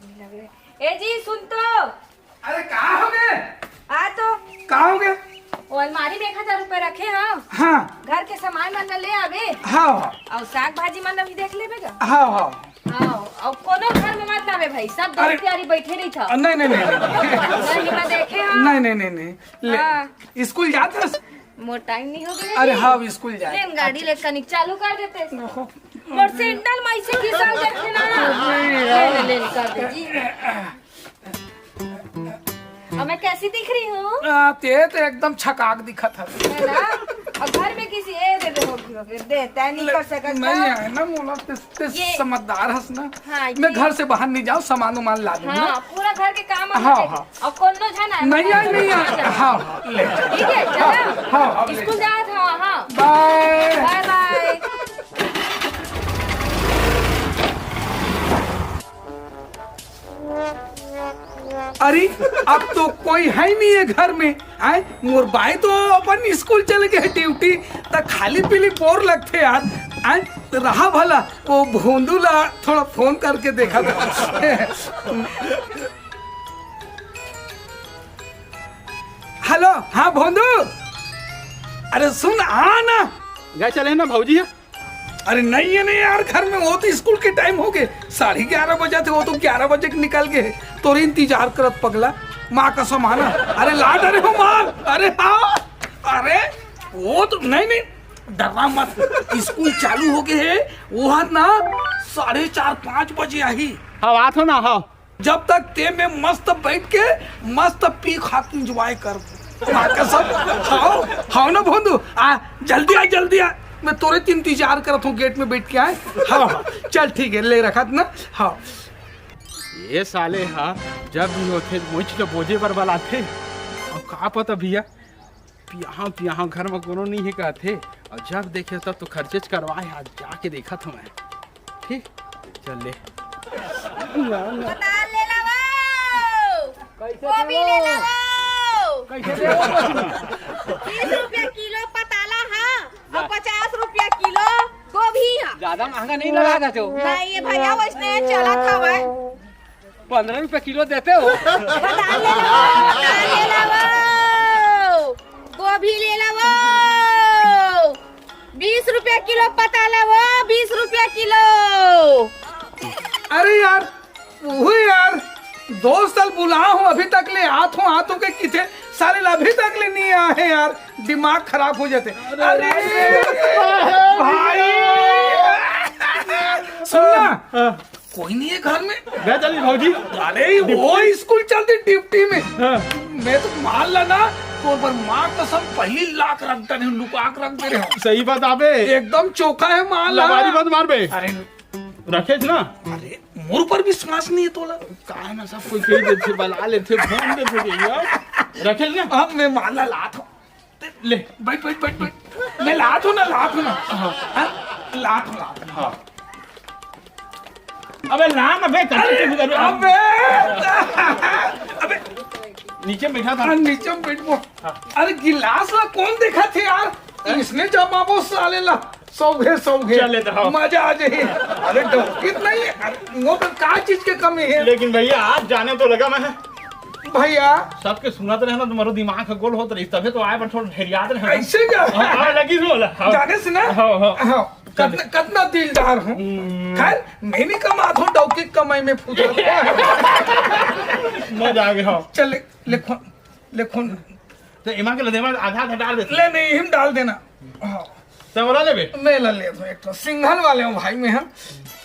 ठंडी लग रही है। ए जी सुन तो। अरे कहाँ हो गए? आ तो कहाँ हो गए? वो अलमारी में 1000 रुपए रखे हाँ। हाँ घर के सामान मन ले आवे। हाँ और साग भाजी मन भी देख लेबेगा। हाँ हाँ हाँ और कोनो घर में मत लावे भाई, सब अरे, दोस्ती बैठे नहीं था। नहीं नहीं नहीं नहीं मैं देखे हाँ। नहीं नहीं नहीं नहीं हाँ। स्कूल जाते? मोर टाइम नहीं हो गया। अरे हाँ स्कूल जाते। लेन गाड़ी ले कनिक चालू कर देते। मोर सैंडल में से घिसल देखे ना। लेन कर दे जी। अब मैं कैसी दिख रही हूँ? ते तो एकदम छकाक दिखा था। है ना? और घर में किसी ए दे दे तय नहीं कर सकता। नहीं है ना मोला ते ये- समझदार हस ना। हाँ, मैं घर से बाहर नहीं जाऊँ, सामान उमान ला दूंगा। हाँ पूरा घर के काम हाँ, हाँ। और कोनो झन है नहीं आई नहीं आई। हाँ हाँ ले ठीक है चला। हाँ स्कूल जा था। हाँ बाय। Bye bye. अरे अब तो कोई है नहीं है घर में। आए मोर भाई तो अपन स्कूल चले गए ड्यूटी, तो खाली पीली बोर लगते यार। आए रहा भला वो भोंदू ला थोड़ा फोन करके देखा था। हेलो हाँ भोंदू, अरे सुन आ ना। गए चले ना भाजी। अरे नहीं है नहीं यार, घर में वो तो स्कूल के टाइम हो गए, 11:30 बजे थे, वो तो 11 बजे निकल गए। तो इंतजार करत पगला माँ का समाना। अरे लाट अरे हो माल। अरे हाँ अरे वो तो नहीं नहीं डरना मत, स्कूल चालू हो गए है वो ना 4:30-5 बजे आई। हाँ बात हो ना। हाँ जब तक ते में मस्त बैठ के मस्त पी खा के इंजॉय कर माँ का सब। हाँ हाँ ना भोंदू आ जल्दी आ, मैं तोरे इंतजार करत हूँ गेट में बैठ के आए। हाँ हाँ चल ठीक है ले रखा ना। हाँ ये साले हाँ जब भी होते मुझ के बोझे पर बलाते और का पता भैया यहाँ घर में कोनो नहीं है कहते, और जब देखे तब तो खर्चे करवाए। आज जाके देखा था मैं। ठीक चल ले। पता ले लाओ। गोभी ले लाओ। कैसे दे 30 रुपया किलो पताला हाँ और 50 रुपया किलो गोभी हाँ। ज्यादा महंगा नहीं लगा था तो। नहीं ये भैया वैसने चला था भाई। 15 रुपए किलो देते हो। पता ले लाओ। गोभी ले लाओ। 20 रुपया किलो पता लाओ। 20 रुपया किलो। अरे यार वो यार 2 साल बुला हूँ अभी तक ले हाथों के किथे सारे अभी तक ले नहीं आए यार, दिमाग खराब हो जाते। अरे भाई सुनना कोई नहीं है घर में। गए चली भाजी। अरे वो स्कूल चलती ड्यूटी में। मैं तो मान ला ना तो पर माँ कसम पहली लाख रखता नहीं, लुका के रख दे रहे हो। सही बात आबे एकदम चौका है मान ला। लबारी बात मार बे। अरे रखे ना। अरे मोर पर विश्वास नहीं है तोला। का ना सब कोई कह देते बला लेते फोन देते भैया। रखे ना। अब मैं मान ला लात हूँ। ले बैठ मैं लात हूँ ना लात हूँ। हाँ अबे ना अबे अबे अबे नीचे बैठा था। नीचे में बैठ वो। अरे गिलास ला कौन देखा थे यार, इसने जमाबो साले ला सौघे चल लेते हो। मजा आ जाए। अरे डॉक्टर नहीं है वो तो का चीज के कमी है। लेकिन भैया आज जाने तो लगा मैं भैया सबके सुनत रहे ना, तुम्हारा दिमाग का गोल होता रही तभी तो आए पर थोड़ा ढेर याद रहे। ऐसे क्या लगी जाने से ना। हाँ कितना दिलदार हूँ। खैर मैं नहीं कमाता हूँ, डॉक्टर कमाई में फूट मजा आ गया। चल लेखो तो ईमान के लदेमा आधा डाल दे। ले नहीं हिम डाल देना। हाँ तो बोला ले बे। मैं ला लेता हूँ एक तो सिंघल वाले हूँ भाई में। हम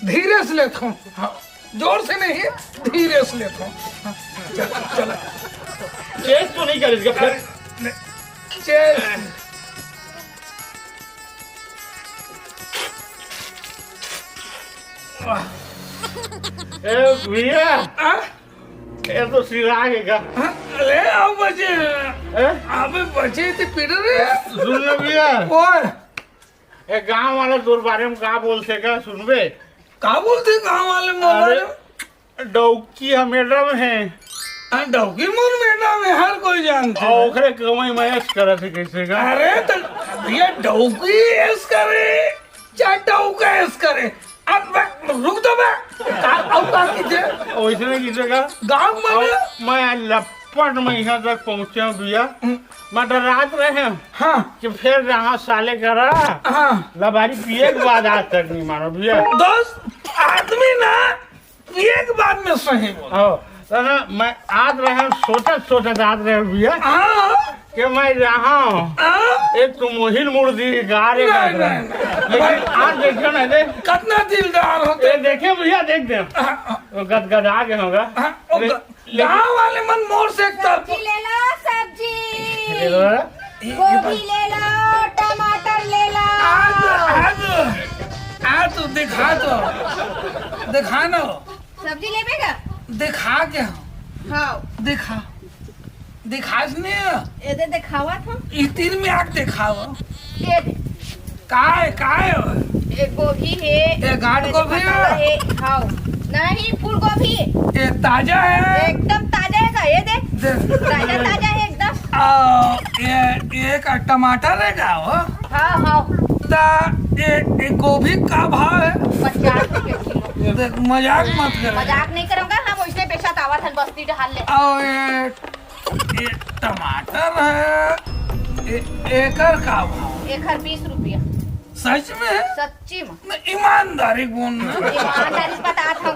धीरे से लेता हूँ। हाँ जोर से नहीं धीरे से लेता हूँ। हाँ, चल चेस तो नहीं करेगा फिर। चल ए भैया ये तो सिरागेगा। ले आओ बचे अबे बचे थे पीट रहे। सुन ले भैया और ए गांव वाले तोर बारे में का बोलते का सुनबे। का बोलते गाँव वाले मोबाइल डौकी मैडम है। डौकी मोर मैडम है हर कोई जानता है। ओकरे कमाई मैच करे थे कैसे का। अरे तो भैया डौकी ऐस करे चाहे डौका ऐस करे। अब रुक दो बे का कीजिए वैसे गिरेगा गाँव में और भी? मैं लपट में यहाँ तक पहुँचे हूँ भैया। मैं डरात रहे हूँ हाँ कि फिर रहा साले करा हाँ लबारी पिए के बाद आज तक नहीं मानो भैया। दोस्त आदमी ना एक बात में सही बोल। हो तो ना मैं आज रहे हूँ सोचत आज रहे भैया हाँ कि मैं रहा हूँ हाँ एक तो मोहिल मुर्दी गारे नहीं, कर रहा नहीं, है। लेकिन आज देखो ना देख कितना दिलदार होते। ये देखे भैया देख दे गदगदा के होगा। गाँव वाले मन मोर से एक तरफ सब्जी ले लो सब्जी, गोभी ले लो, टमाटर ले लो। आज तो दिखा ना सब्जी लेबेगा? दिखा के हाँ दिखा नहीं ये दे दिखावा था। ई तीन में आग दिखाओ ये दे काय ये गोभी है, ये गांठ गोभी है? हाँ नहीं फूल गोभी ये ताजा है एकदम ताजा है का? ये देख ताजा है एकदम। ये का टमाटर है का वो? हाँ ये गोभी का भाव है? 50 रुपए किलो। देख मजाक मत कर। मजाक नहीं करूंगा, हम उसने पैसा तावा था बस्ती डाल ले। और ये टमाटर है एकर का भाव? एकर 20 रुपया। सच में है? सच्ची में ईमानदारी बोलना। ईमानदारी से बता था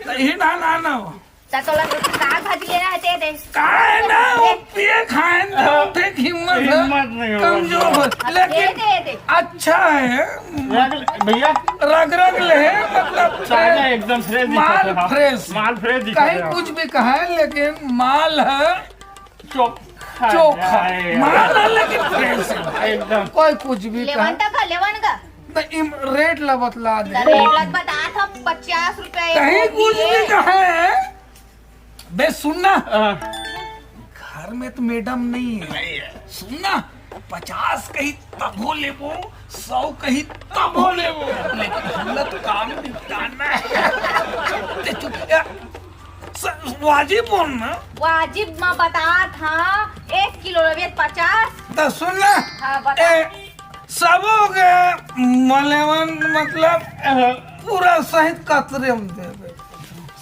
ही ना हो तो साग भाजी लेना है दे काय ना वो पिए खाए ठीक हिम्मत नहीं होगा। कमजोर हो लेकिन दे अच्छा है भैया रग ले मतलब ताजा एकदम फ्रेश माल फ्रेश माल फ्रेश कहीं कुछ भी कहा है लेकिन माल है चोखा माल है लेकिन फ्रेश है एकदम। कोई कुछ भी लेवन कहा का रेट ला बतला दे रेट बता था 50 रुपए। कहीं कुछ भी कहा है बे सुनना घर में तो मैडम नहीं है सुनना 50 कहीं तब हो ले वो 100 कहीं तब हो ले वो लेकिन हमला तो काम निपटाना है ते चुप वाजिब बोलना वाजिब मैं बता था 1 किलो रवे 50। तो सुनना हाँ बता। सब हो गया मलेवन मतलब पूरा सहित कतरे में देवे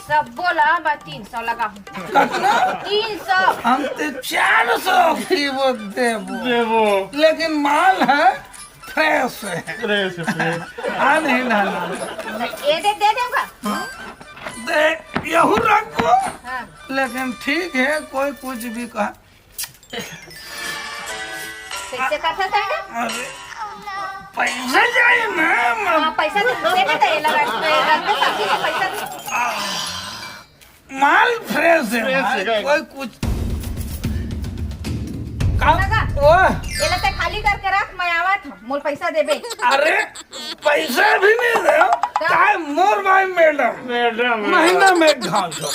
सब बोला मैं 300 लगा हूँ। कितना 300 हम तो 400 की वो देवो लेकिन माल है फ्रेश है फ्रेश नहीं ना ये दे दूंगा। दे यहू रखो हाँ लेकिन ठीक है कोई कुछ भी कहा कैसे कर सकता है? अरे पैसा चाहिए ना हाँ पैसा दे देता है लगा रखते सब्जी का पैसा दे। माल फ्रेश है है। कोई कुछ लगा? वो ये लगता है खाली करके रख मैं आवा था मोल पैसा देबे। अरे पैसा भी नहीं दे काय मोर भाई मैडम महीना में घास हो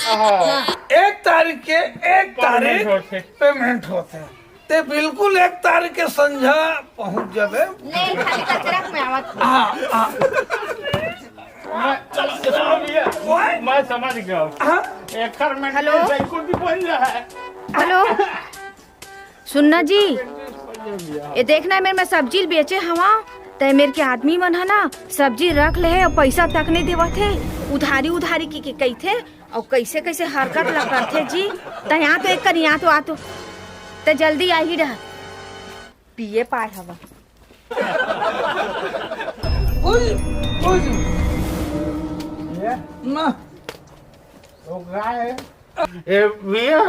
1 तारीख के 1 तारीख पेमेंट होते हैं ते बिल्कुल 1 तारीख के संझा पहुंच जाबे नहीं खाली करके रख मैं आवा था। मैं समझ गया एकर में हेलो? बिल्कुल भी बन रहा है। हेलो सुनना जी ये देखना है मेरे में सब्जी बेचे हवा ते मेरे के आदमी मन है ना सब्जी रख ले है और पैसा तक नहीं देवा थे उधारी की कही थे और कैसे कैसे हरकत लग करते जी तो यहाँ तो एक कर यहाँ तो आ तो जल्दी आ ही रहा पिए पाए हवा। ना ए भैया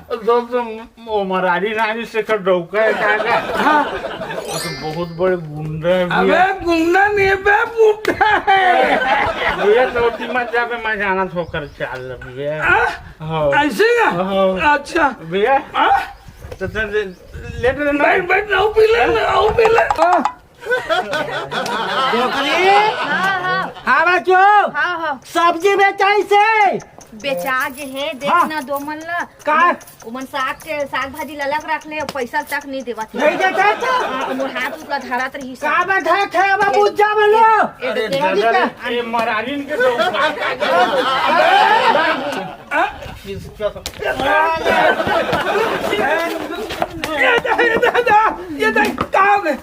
तो वो मरारी नानी से कर डौका है क्या तो बहुत बड़े गुंडा है अबे भैया। गुंडा नहीं बे बूढ़ा है भैया तो मत जाके मैं जाना ठोकर चाल भैया। हाँ ऐसे का हाँ। अच्छा भैया हाँ? तो लेट बैठ आओ पी ले हाँ बच्चो हाँ सब्जी बेचाई से बेचा जे है देखना दो मन ला का उमन साग भाजी ललक रख ले और पैसा तक नहीं देवा थे। नहीं देता तो उमन हाथ उतला धरात रही का बैठा थे अब बुझा बोलो ये मरारी के डौका ये कहा हो गए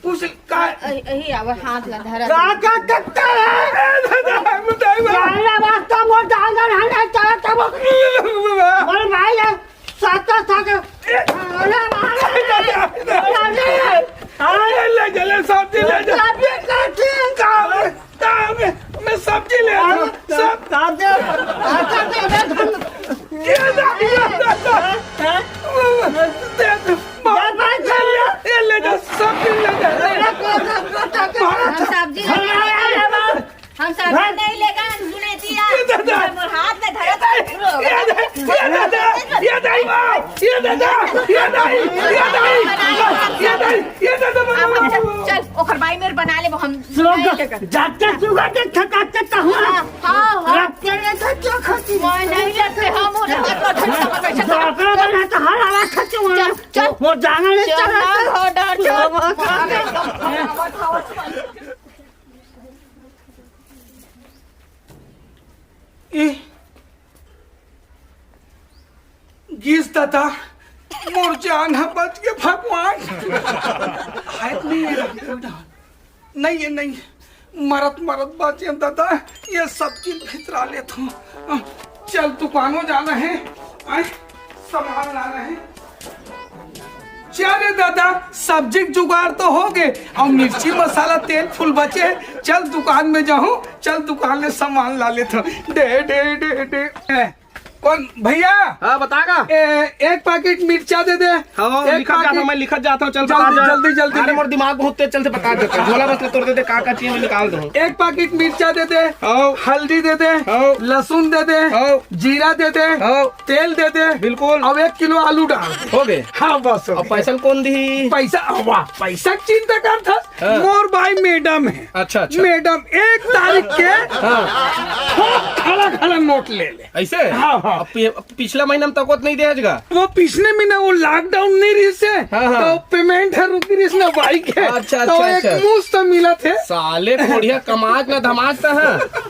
पूछ का यही आवर हाथ ला धरा का करता है दादा जाने वास्ता मोर डांगा रहना चला तब मोर भाई है साथ साथ अरे ले चले सब्जी ले जा मैं सब्जी ले सब ले जा सब्जी ले जा हम सब्जी नहीं लेगा सुने दिया हाथ में धरा चल ओखर भाई मेरे बना ले वो हम जाते सुगा के थकाते कहूं रखते ने तो क्या खाती नहीं लगते हम जाकर बना तो हर आवाज खाती हूं चल वो जाना नहीं चला गीस दादा मोर जान है बच के भगवान हाथ नहीं है नहीं है नहीं मरत बचे दादा ये सब चीज भितरा लेता हूँ चल दुकानों जाना है सामान लाना है चल दादा सब्जी जुगाड़ तो हो गए और मिर्ची मसाला तेल फूल बचे चल दुकान में जाऊं चल दुकान में सामान ला लेता हूँ दे दे दे दे कौन भैया हाँ बतागा एक पैकेट मिर्चा दे दे हाँ लिखत जाता मैं लिखत जाता हूँ चल जल्दी अरे मोर दिमाग बहुत तेज चल से बता देता झोला बस तोड़ दे का चीज में निकाल दो एक पैकेट मिर्चा दे दे हल्दी दे दे लहसुन दे दे जीरा दे दे तेल दे दे बिल्कुल अब 1 किलो आलू डाल हो गए हाँ बस और पैसा कौन दी पैसा वाह पैसा चिंता कर था मोर भाई मैडम है अच्छा मैडम 1 तारीख के खड़ा नोट ले ऐसे हाँ पिछला महीना में तक नहीं देगा वो पिछले महीना वो लॉकडाउन नहीं रही से तो पेमेंट है रुकी रही ना बाइक है अच्छा तो एक मुफ्त मिला थे साले बढ़िया कमाज न धमाज था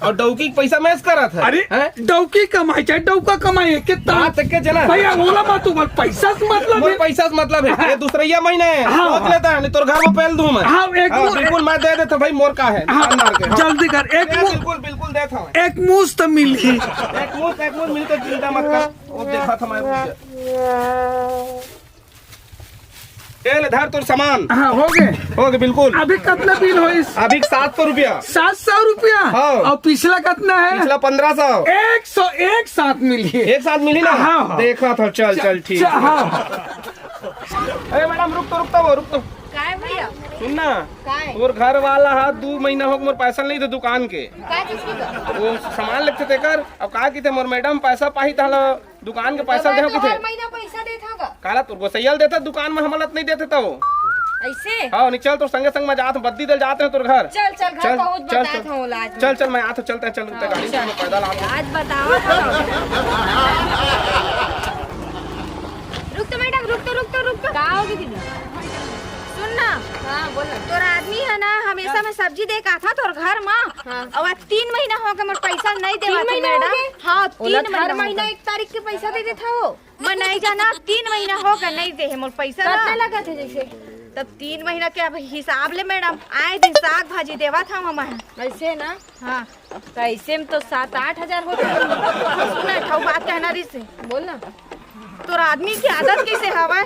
और डौकी पैसा मैच करा था अरे डौकी कमाई चाहे डौका कमाई है कितना के जना भैया बोला मत तू पैसा से मतलब है पैसा से मतलब है ये दूसरा महीना है सोच लेता है नहीं तो घर में पहल दूं मैं बिल्कुल मैं दे देता भाई मोर का है जल्दी कर बिल्कुल देता हूँ एक मुफ्त मिल गई एक मुफ्त मिलकर चिंता मत कर वो देखा था मैं धर तोर सामान हाँ हो गए बिल्कुल अभी कितना बिल हो इस अभी 700 रुपया 700 रुपया हाँ। और पिछला कितना है पिछला 1500 100 एक साथ मिली एक साथ मिली ना हाँ। देखा था चल ठीक हाँ अरे मैडम रुक तो काय भैया सुनना काय मोर घर वाला हाथ 2 महीना हो मोर पैसा नहीं थे दुकान के काय किसकी का वो सामान लेते थे कर अब कहा की थे मोर मैडम पैसा पाही था दुकान के पैसा दे की थे हर महीना पैसा देता होगा काला तुरको सैयल देता दुकान में हमलत नहीं देते तो ऐसे हाँ नहीं चल तो संगे संग में जाते बद्दी दल जाते हैं तोर घर चल घर पहुंच बताता हूं आज चल मैं आता चलते चल गाड़ी से पैदल आते आज बताओ रुक तो मैडम रुक तो का होगी दीदी सुन ना हाँ बोल तोर आदमी है ना हमेशा मैं सब्जी दे का था तोर घर माँ और 3 महीना हो गए मोर पैसा नहीं देवा था मैडम हाँ 3 महीना 1 तारीख के पैसा दे देता हो मैं नहीं जाना 3 महीना हो गए नहीं दे है मोर पैसा कितने लगा थे जैसे तब 3 महीना के अब हिसाब ले मैडम आए दिन साग भाजी देवा था हम ऐसे ना हाँ तो ऐसे में तो 7-8 हजार होते सुना बात कहना रही से बोल ना तोर आदमी की आदत कैसे हवा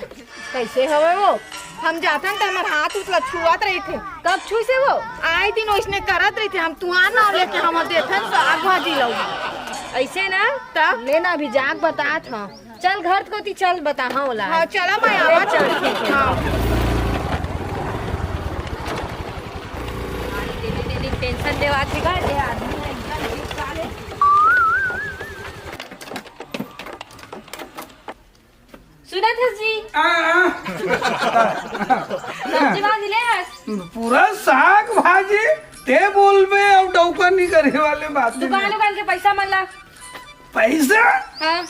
कैसे हवा वो हम जाते हैं हमारे हाथ उतला छुआत रहे थे कब छुई से वो आए दिन उसने करत रहे थे हम तुहार ना लेके हम देते साग भाजी लो ऐसे ना तब लेना भी जाग बता था चल घर को ती चल बता हाँ बोला हाँ चला मैं आवा चल हाँ टेंशन देवा थी घर ले आदमी सुना था जी सब्जी भाजी ले पूरा साग भाजी ते बोल में अब डौका नहीं करे वाले बात दुकान के पैसा मल्ला पैसा हाँ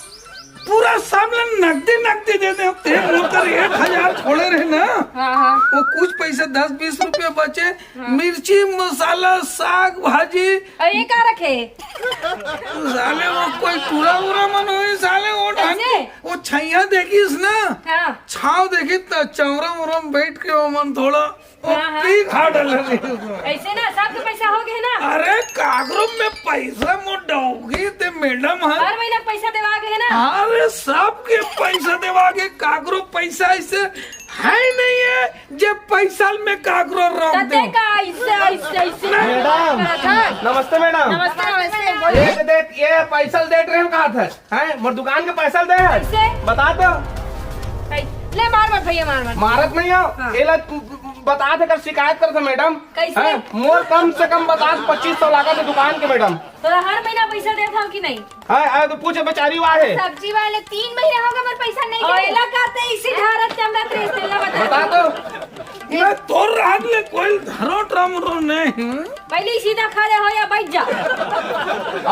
पूरा सामने नकदी देते हैं 1000 छोड़े रहे ना हाँ वो कुछ पैसे 10-20 रुपए बचे मिर्ची मसाला साग भाजी ये क्या रखे साले वो कोई पूरा मन हो साले वो छैया देखिस ना हाँ छाव देखी तो चौरम बैठ के वो मन थोड़ा पी खा डाल ऐसे ना सबके पैसा हो गए ना अरे कागरों में पैसा मोटाओगी ते मैडम है हर महीना पैसा देवा के है ना। अरे सबके पैसा देवागे काकरो पैसा ऐसे है नहीं है जब पैसा में काकरो रोक दो। तते का ऐसे मैडम नमस्ते मैडम। नमस्ते नमस्ते। ये देख ये पैसा देख रहे हो कहा था हैं मोर दुकान के पैसा दे है कैसे? बता तो ले मार मत भैया मार मत। मारत नहीं हो एला बता थे कर शिकायत कर थे मैडम। कैसे? हैं? मोर कम से कम बता 2500 लागत है दुकान के मैडम। तोरा हर महीना पैसा देता हूँ कि नहीं? है तो पूछे बेचारी वाहे सब्जी वाले 3 महीने हो गए पर पैसा नहीं और गए। एला कहते इसी धारत चमड़ा त्रेस तेला बता बता। तो मैं तो रात में कोई धरो ट्रमरो नहीं। पहले सीधा खड़े हो या बैठ जा।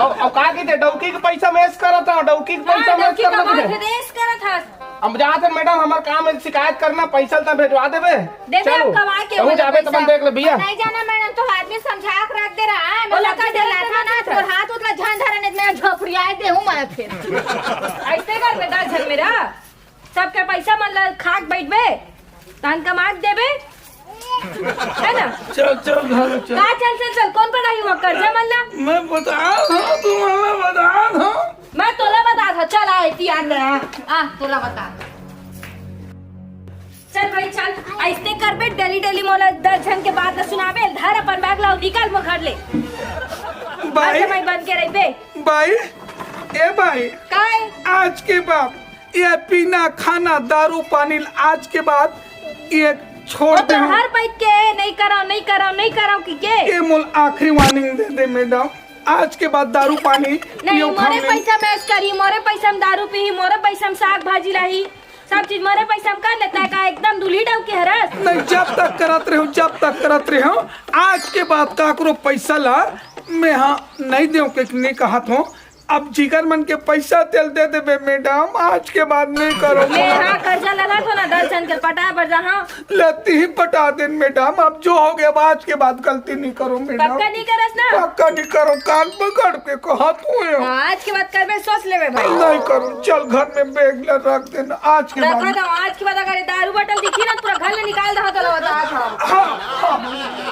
अब का की थे डौकी के पैसा मैच करत था डौकी के पैसा मैच डबकी का करना मार थे। रेस करत हस। अब जा थे मैडम हमार काम है शिकायत करना पैसा तो भेजवा देबे। देबे अब कमा के कहूं जाबे तो देख ले भैया। नहीं जाना मैडम तो आदमी समझा के रख दे रहा है। मैं बोला लगा कि डला था ना डला तो हाथ उतना झन धरा नहीं मैं झोपड़ियाए दे हूं मैं फिर। ऐसे कर बेटा घर मेरा सबके पैसा मतलब खाक बैठबे तहन कमा के देबे है ना। चल चल घर चल। का चल चल चल कौन पढ़ाई हुआ कर्जा मल्ला। मैं बता रहा तुम्हारा बता रहा मैं तोला बता था चल आए तियान में आ तोला बता। चल भाई चल ऐसे कर बे डेली डेली मोला दर्जन के बाद न सुनाबे धर अपन बैग लाओ निकाल मो घर ले। भाई मैं बन के रही बे भाई ए भाई काय आज के बाद ये पीना खाना दारू पानी आज के बाद ये छोड़ वो दे। तो हर बैठ के नहीं कराओ कि के ये मोल आखिरी वार्निंग दे दे मैडम आज के बाद दारू पानी नहीं पियो मोरे खाओ पैसा मैच करी मोरे पैसा में दारू पी मोरे पैसा में साग भाजी रही सब चीज मोरे पैसा में कर लेता है का एकदम दूल्ही डाल के हरस। नहीं जब तक करत रहे हो आज के बाद काकरो पैसा ला मैं हाँ नहीं दे के कहा हूँ। अब जिगर मन के पैसा तेल दे देबे मैडम आज के बाद नहीं करो। मेरा कर्जा लगा तो ना दर्जन के पटा पर जहाँ लेती ही पटा दे मैडम अब जो हो गया अब आज के बाद गलती नहीं करो मैडम। पक्का नहीं करस ना। पक्का नहीं करो कान पकड़ के कहा तू है। आज के बाद करबे सोच लेबे भाई। नहीं करो चल घर में बैग ला रख देना आज के रखा बाद। था आज के बाद अगर दारू बटल दिखी ना पूरा घर ले निकाल दो तो बता था। हाँ, हाँ।